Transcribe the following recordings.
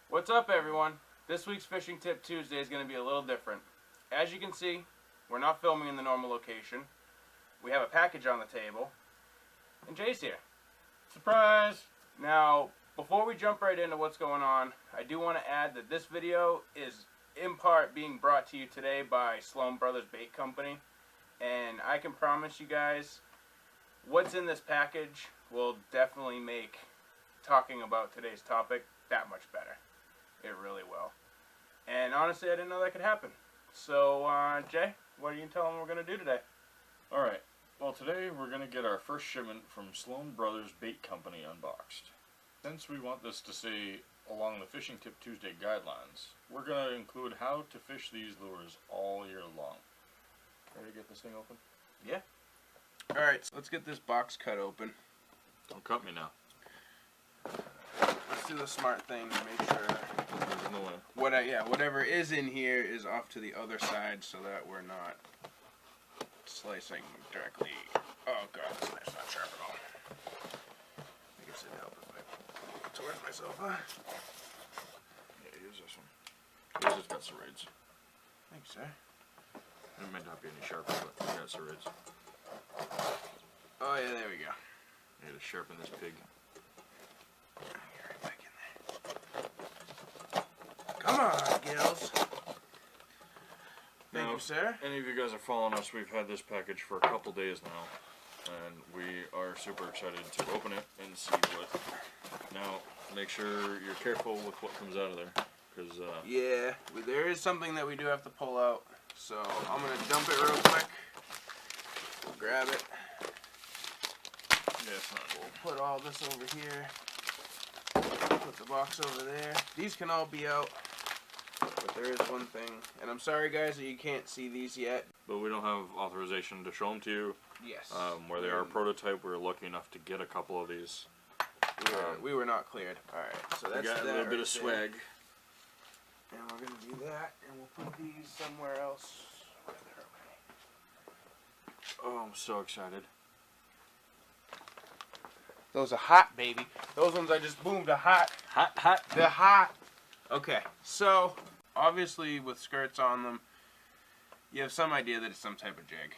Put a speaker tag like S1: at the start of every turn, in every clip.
S1: What's up, everyone? This week's Fishing Tip Tuesday is going to be a little different. As you can see, we're not filming in the normal location. We have a package on the table, and Jay's here. Surprise! Now, before we jump right into what's going on, I do want to add that this video is in part being brought to you today by SLOAN Brothers Bait Company, and I can promise you guys what's in this package will definitely make talking about today's topic that much better. It really will. And honestly, I didn't know that could happen. So, Jay, what are you telling them we're going to do today?
S2: Alright, well today we're going to get our first shipment from SLOAN Brothers Bait Company unboxed. Since we want this to stay along the Fishing Tip Tuesday guidelines, we're going to include how to fish these lures all year long. Ready to get this thing open?
S1: Yeah. Alright, so let's get this box cut open.
S2: Don't cut me now.
S1: Let's do the smart thing and make sure whatever is in here is off to the other side so that we're not slicing directly. Oh god, this knife's not sharp at all. I guess it'd help if I torque myself, huh?
S2: Yeah, use this one. This has got serrades.
S1: Thanks, sir.
S2: It might not be any sharper, but it got serrades.
S1: Oh yeah, there we go.
S2: I need to sharpen this pig.
S1: Right back in there. Come on, Gills. Thank you, sir.
S2: Any of you guys are following us, we've had this package for a couple days now, and we are super excited to open it and see what. Now, make sure you're careful with what comes out of there, because
S1: yeah, there is something that we do have to pull out. So I'm gonna dump it real quick. Grab it.
S2: Yeah, it's not cool.
S1: Put all this over here. Put the box over there. These can all be out. But there is one thing, and I'm sorry guys that you can't see these yet.
S2: But we don't have authorization to show them to you.
S1: Yes.
S2: Where they are a prototype, we were lucky enough to get a couple of these.
S1: We were not cleared. Alright, so that's
S2: we got a little bit of swag.
S1: And we're going to do that, and we'll put these somewhere else.
S2: Oh, I'm so excited.
S1: Those are hot, baby. Those ones I just boomed are hot.
S2: Hot, hot.
S1: They're hot. Okay, so obviously with skirts on them, you have some idea that it's some type of jig.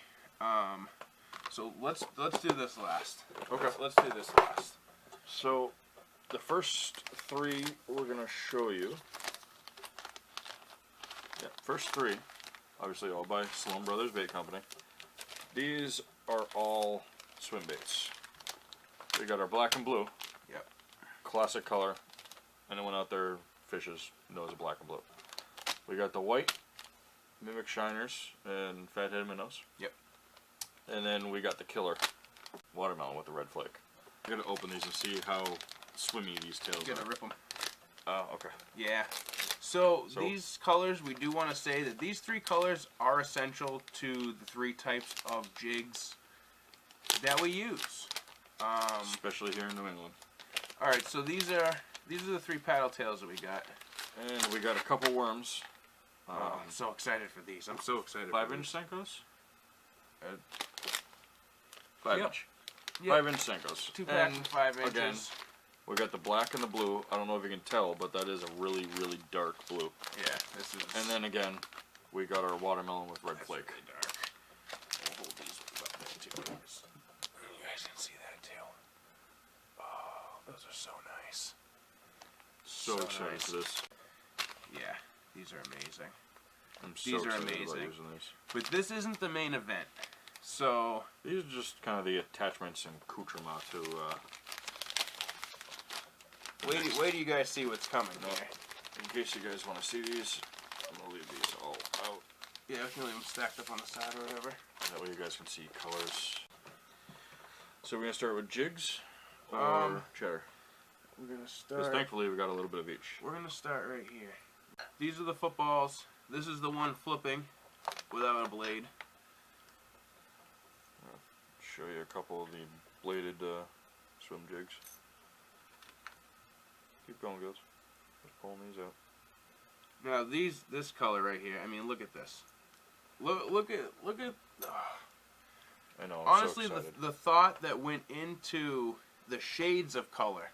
S1: So let's do this last.
S2: Okay.
S1: Let's do this last.
S2: So the first three we're gonna show you. Yeah, first three, obviously all by SLOAN Brothers Bait Company. These are all swim baits. We got our black and blue.
S1: Yep.
S2: Classic color. Anyone out there fishes knows black and blue. We got the white mimic shiners and fathead minnows.
S1: Yep.
S2: And then we got the killer watermelon with the red flake. I'm gonna open these and see how swimmy these tails are.
S1: Gonna rip them.
S2: Oh, okay.
S1: Yeah. So these colors, we do want to say that these three colors are essential to the three types of jigs that we use.
S2: Especially here in New England.
S1: All right, so these are the three paddle tails that we got.
S2: And we got a couple worms.
S1: I'm so excited for these. I'm so excited.
S2: 5-inch Senkos? 5-inch.
S1: Yep.
S2: 5-inch Senkos.
S1: 2-pack and 5 inches.
S2: Again, we got the black and the blue. I don't know if you can tell, but that is a really, really dark blue.
S1: Yeah, this is.
S2: And then again, we got our watermelon with red flake.
S1: Really dark. We'll hold these up there too. You guys can see that too. Oh, those are so nice.
S2: So excited for this.
S1: Yeah, these are amazing.
S2: I'm so
S1: These are
S2: excited
S1: amazing.
S2: about using these.
S1: But this isn't the main event. So
S2: these are just kind of the attachments and accoutrement to.
S1: wait till you guys see what's coming there.
S2: In case you guys want to see these, I'm gonna leave these all out.
S1: Yeah, we can leave them stacked up on the side or whatever.
S2: That way you guys can see colors. So we're gonna start with jigs or cheddar.
S1: We're gonna start.
S2: Because thankfully we got a little bit of each.
S1: We're gonna start right here. These are the footballs. This is the one flipping without a blade.
S2: I'll show you a couple of the bladed swim jigs. Keep going, Gills. Just pulling these out.
S1: Now this color right here. I mean, look at this. Look at.
S2: I know. I'm
S1: honestly,
S2: so excited.
S1: the thought that went into the shades of color.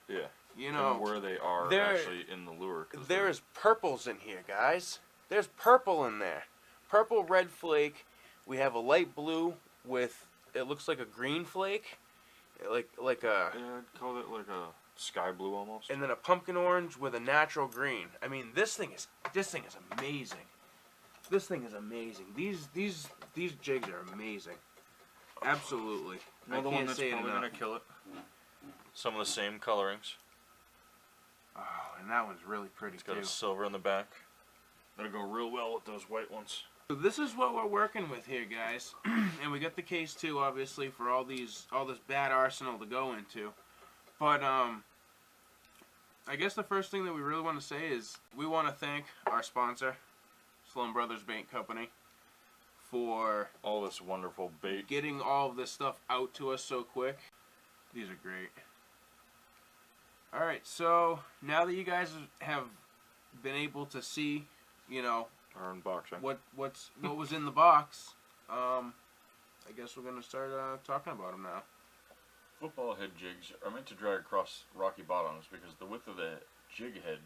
S2: Yeah.
S1: You know
S2: and where they are actually in the lure.
S1: There's purples in here, guys. There's purple in there. Purple red flake. We have a light blue with it looks like a green flake, like a.
S2: Yeah, I'd call it like a sky blue almost.
S1: And then a pumpkin orange with a natural green. I mean, this thing is amazing. This thing is amazing. These jigs are amazing. Absolutely.
S2: Another
S1: I can't
S2: one that's
S1: say it
S2: probably
S1: enough.
S2: gonna kill it. Some of the same colorings.
S1: Oh, and that one's really pretty
S2: It's got
S1: too.
S2: a silver in the back. That'll go real well with those white ones.
S1: So this is what we're working with here, guys. And we got the case too, obviously, for all this bad arsenal to go into. But I guess the first thing that we really want to say is we want to thank our sponsor, SLOAN Brothers Bait Company, for
S2: all this wonderful bait.
S1: Getting all of this stuff out to us so quick. These are great. Alright, so now that you guys have been able to see, you know,
S2: our unboxing.
S1: What was in the box, I guess we're going to start talking about them now.
S2: Football head jigs are meant to drag across rocky bottoms because the width of the jig head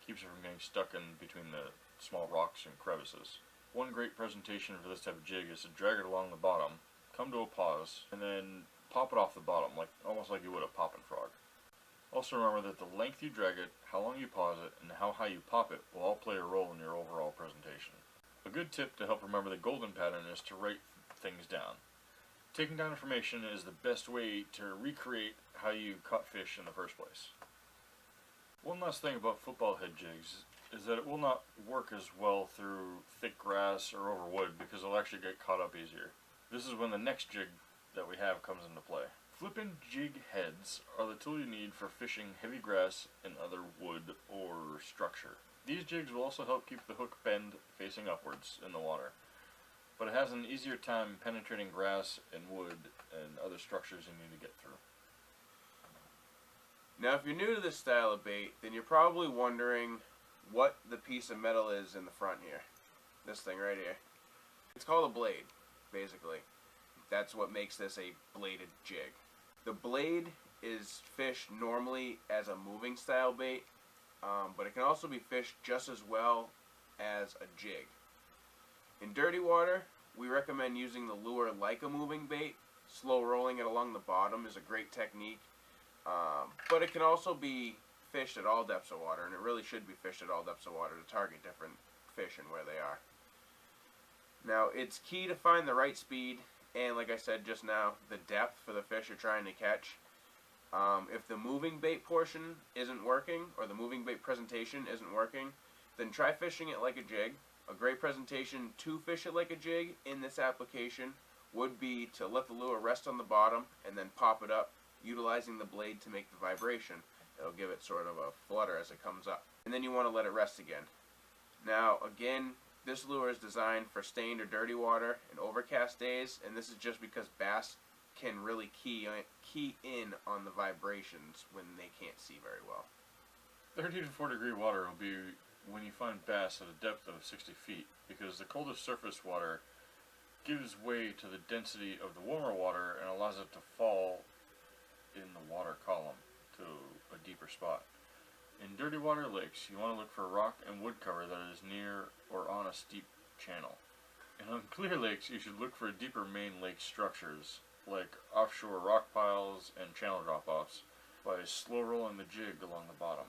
S2: keeps it from getting stuck in between the small rocks and crevices. One great presentation for this type of jig is to drag it along the bottom, come to a pause, and then pop it off the bottom, almost like you would a poppin' frog. Also remember that the length you drag it, how long you pause it, and how high you pop it will all play a role in your overall presentation. A good tip to help remember the golden pattern is to write things down. Taking down information is the best way to recreate how you caught fish in the first place. One last thing about football head jigs is that it will not work as well through thick grass or over wood because it'll actually get caught up easier. This is when the next jig that we have comes into play. Flip-in jig heads are the tool you need for fishing heavy grass and other wood or structure. These jigs will also help keep the hook bend facing upwards in the water, but it has an easier time penetrating grass and wood and other structures you need to get through.
S1: Now, if you're new to this style of bait, then you're probably wondering what the piece of metal is in the front here. This thing right here. It's called a blade, basically. That's what makes this a bladed jig. The blade is fished normally as a moving style bait, but it can also be fished just as well as a jig. In dirty water, we recommend using the lure like a moving bait. Slow rolling it along the bottom is a great technique, but it can also be fished at all depths of water, and it really should be fished at all depths of water to target different fish and where they are. Now, it's key to find the right speed, and like I said just now, the depth for the fish you're trying to catch. If the moving bait portion isn't working, or the moving bait presentation isn't working, then try fishing it like a jig. A great presentation to fish it like a jig in this application would be to let the lure rest on the bottom and then pop it up, utilizing the blade to make the vibration. It'll give it sort of a flutter as it comes up. And then you want to let it rest again. Now, again, this lure is designed for stained or dirty water and overcast days, and this is just because bass can really key in on the vibrations when they can't see very well.
S2: 30 to 4 degree water will be when you find bass at a depth of 60 feet, because the coldest surface water gives way to the density of the warmer water and allows it to fall in the water column to a deeper spot. In dirty water lakes, you want to look for rock and wood cover that is near or on a steep channel. And on clear lakes, you should look for deeper main lake structures, like offshore rock piles and channel drop-offs, by slow rolling the jig along the bottom.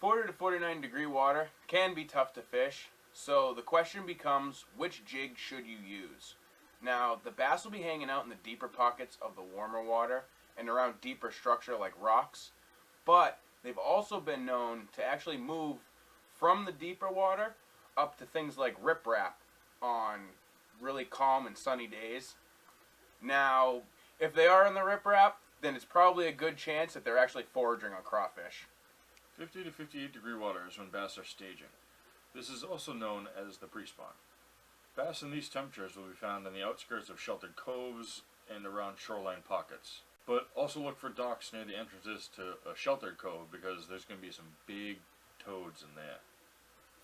S1: 40 to 49 degree water can be tough to fish, so the question becomes, which jig should you use? Now, the bass will be hanging out in the deeper pockets of the warmer water and around deeper structure like rocks, but they've also been known to actually move from the deeper water up to things like riprap on really calm and sunny days. Now, if they are in the riprap, then it's probably a good chance that they're actually foraging on crawfish.
S2: 50 to 58 degree water is when bass are staging. This is also known as the pre-spawn. Bass in these temperatures will be found in the outskirts of sheltered coves and around shoreline pockets. But also look for docks near the entrances to a sheltered cove, because there's going to be some big toads in there.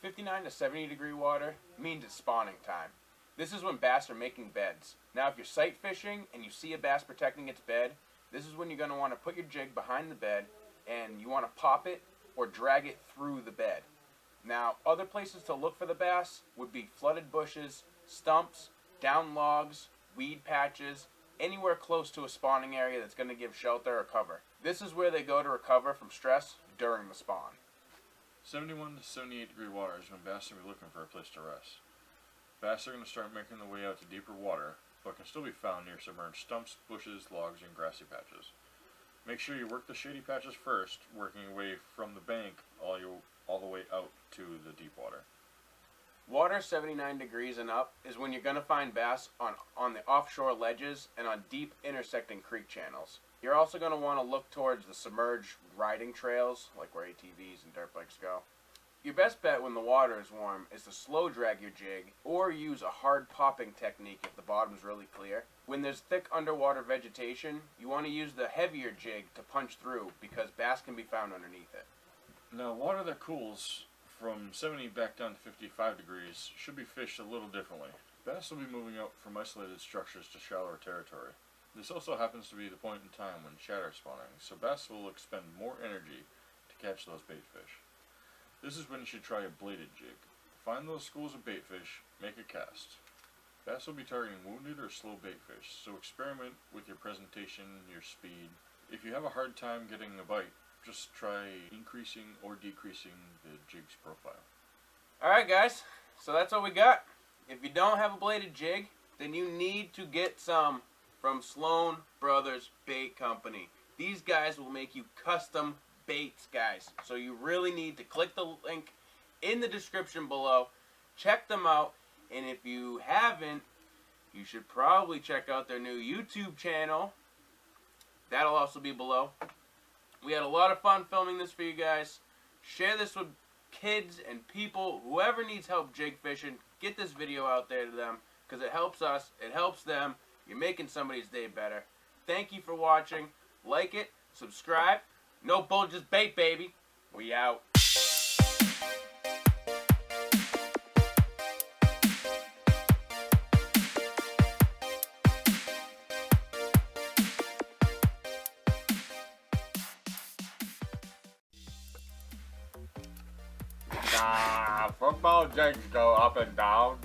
S1: 59 to 70 degree water means it's spawning time. This is when bass are making beds. Now if you're sight fishing and you see a bass protecting its bed, this is when you're going to want to put your jig behind the bed and you want to pop it or drag it through the bed. Now other places to look for the bass would be flooded bushes, stumps, down logs, weed patches, anywhere close to a spawning area that's going to give shelter or cover. This is where they go to recover from stress during the spawn.
S2: 71 to 78 degree water is when bass will be looking for a place to rest. Bass are going to start making their way out to deeper water, but can still be found near submerged stumps, bushes, logs, and grassy patches. Make sure you work the shady patches first, working away from the bank all the way out to the deep water.
S1: Water 79 degrees and up is when you're going to find bass on the offshore ledges and on deep intersecting creek channels. You're also going to want to look towards the submerged riding trails, like where ATVs and dirt bikes go. Your best bet when the water is warm is to slow drag your jig or use a hard popping technique if the bottom's really clear. When there's thick underwater vegetation, you want to use the heavier jig to punch through because bass can be found underneath it.
S2: Now, water that cools from 70 back down to 55 degrees should be fished a little differently. Bass will be moving out from isolated structures to shallower territory. This also happens to be the point in time when chatter is spawning, so bass will expend more energy to catch those bait fish. This is when you should try a bladed jig. Find those schools of bait fish, make a cast. Bass will be targeting wounded or slow bait fish, so experiment with your presentation, your speed. If you have a hard time getting a bite, just try increasing or decreasing the jig's profile.
S1: Alright guys, so that's all we got. If you don't have a bladed jig, then you need to get some from SLOAN Brothers Bait Company. These guys will make you custom baits, guys. So you really need to click the link in the description below. Check them out. And if you haven't, you should probably check out their new YouTube channel. That'll also be below. We had a lot of fun filming this for you guys. Share this with kids and people, whoever needs help jig fishing. Get this video out there to them because it helps us, it helps them. You're making somebody's day better. Thank you for watching. Like it, subscribe. No bull, just bait, baby. We out.
S2: Football jigs go up and down.